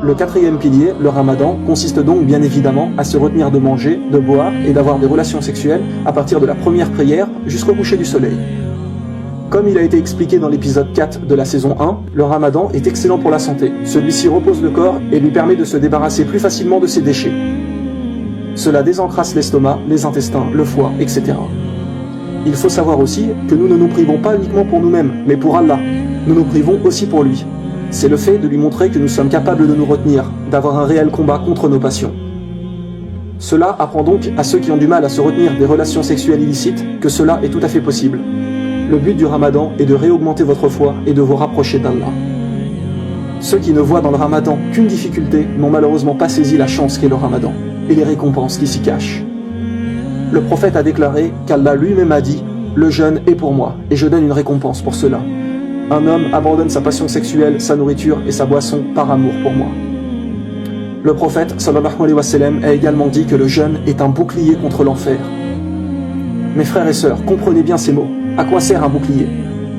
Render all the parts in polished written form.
Le quatrième pilier, le ramadan, consiste donc bien évidemment à se retenir de manger, de boire et d'avoir des relations sexuelles à partir de la première prière jusqu'au coucher du soleil. Comme il a été expliqué dans l'épisode 4 de la saison 1, le ramadan est excellent pour la santé. Celui-ci repose le corps et lui permet de se débarrasser plus facilement de ses déchets. Cela désencrasse l'estomac, les intestins, le foie, etc. Il faut savoir aussi que nous ne nous privons pas uniquement pour nous-mêmes, mais pour Allah. Nous nous privons aussi pour lui. C'est le fait de lui montrer que nous sommes capables de nous retenir, d'avoir un réel combat contre nos passions. Cela apprend donc à ceux qui ont du mal à se retenir des relations sexuelles illicites que cela est tout à fait possible. Le but du ramadan est de réaugmenter votre foi et de vous rapprocher d'Allah. Ceux qui ne voient dans le ramadan qu'une difficulté n'ont malheureusement pas saisi la chance qu'est le ramadan et les récompenses qui s'y cachent. Le prophète a déclaré qu'Allah lui-même a dit « Le jeûne est pour moi et je donne une récompense pour cela. Un homme abandonne sa passion sexuelle, sa nourriture et sa boisson par amour pour moi. » Le prophète sallallahu alayhi wa sallam a également dit que le jeûne est un bouclier contre l'enfer. Mes frères et sœurs, comprenez bien ces mots. À quoi sert un bouclier?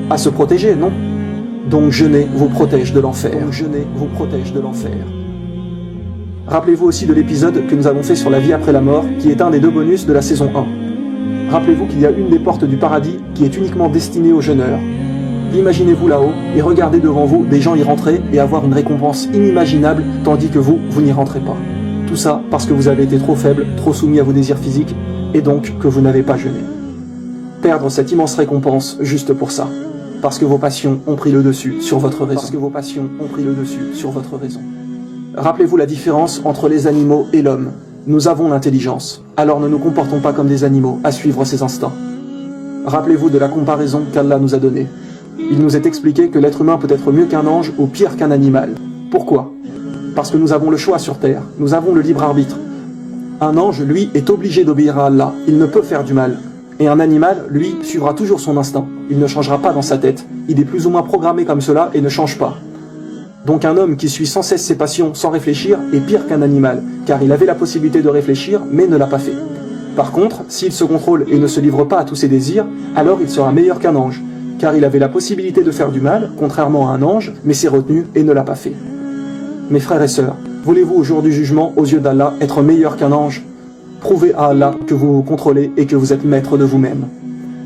À se protéger, non? Donc jeûner vous protège de l'enfer. Jeûner vous protège de l'enfer. Rappelez-vous aussi de l'épisode que nous avons fait sur la vie après la mort, qui est un des 2 bonus de la saison 1. Rappelez-vous qu'il y a une des portes du paradis qui est uniquement destinée aux jeûneurs. Imaginez-vous là-haut et regardez devant vous des gens y rentrer et avoir une récompense inimaginable, tandis que vous n'y rentrez pas. Tout ça parce que vous avez été trop faible, trop soumis à vos désirs physiques, et donc que vous n'avez pas jeûné. Perdre cette immense récompense juste pour ça. Parce que vos passions ont pris le dessus sur votre raison. Parce que vos passions ont pris le dessus sur votre raison. Rappelez-vous la différence entre les animaux et l'homme. Nous avons l'intelligence, alors ne nous comportons pas comme des animaux à suivre ses instincts. Rappelez-vous de la comparaison qu'Allah nous a donnée. Il nous est expliqué que l'être humain peut être mieux qu'un ange ou pire qu'un animal. Pourquoi? Parce que nous avons le choix sur terre, nous avons le libre arbitre. Un ange, lui, est obligé d'obéir à Allah, il ne peut faire du mal. Et un animal, lui, suivra toujours son instinct. Il ne changera pas dans sa tête. Il est plus ou moins programmé comme cela et ne change pas. Donc un homme qui suit sans cesse ses passions sans réfléchir est pire qu'un animal, car il avait la possibilité de réfléchir, mais ne l'a pas fait. Par contre, s'il se contrôle et ne se livre pas à tous ses désirs, alors il sera meilleur qu'un ange, car il avait la possibilité de faire du mal, contrairement à un ange, mais s'est retenu et ne l'a pas fait. Mes frères et sœurs, voulez-vous au jour du jugement, aux yeux d'Allah, être meilleur qu'un ange? Prouvez à Allah que vous vous contrôlez et que vous êtes maître de vous-même.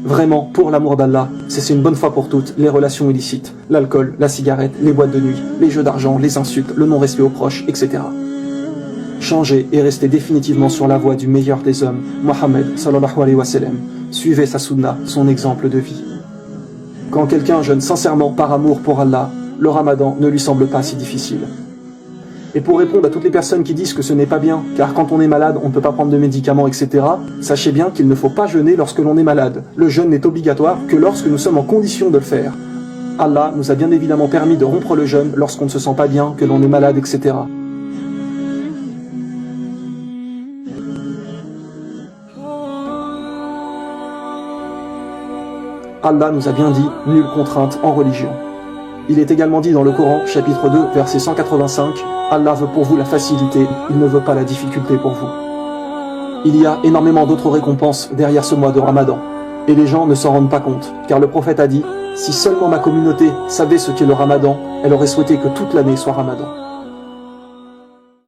Vraiment, pour l'amour d'Allah, cessez une bonne fois pour toutes les relations illicites, l'alcool, la cigarette, les boîtes de nuit, les jeux d'argent, les insultes, le non-respect aux proches, etc. Changez et restez définitivement sur la voie du meilleur des hommes, Mohammed sallallahu alayhi wa sallam. Suivez sa sunna, son exemple de vie. Quand quelqu'un jeûne sincèrement par amour pour Allah, le ramadan ne lui semble pas si difficile. Et pour répondre à toutes les personnes qui disent que ce n'est pas bien, car quand on est malade, on ne peut pas prendre de médicaments, etc., sachez bien qu'il ne faut pas jeûner lorsque l'on est malade. Le jeûne n'est obligatoire que lorsque nous sommes en condition de le faire. Allah nous a bien évidemment permis de rompre le jeûne lorsqu'on ne se sent pas bien, que l'on est malade, etc. Allah nous a bien dit « nulle contrainte en religion ». Il est également dit dans le Coran, chapitre 2, verset 185, « Allah veut pour vous la facilité, il ne veut pas la difficulté pour vous ». Il y a énormément d'autres récompenses derrière ce mois de Ramadan, et les gens ne s'en rendent pas compte, car le prophète a dit « Si seulement ma communauté savait ce qu'est le Ramadan, elle aurait souhaité que toute l'année soit Ramadan ».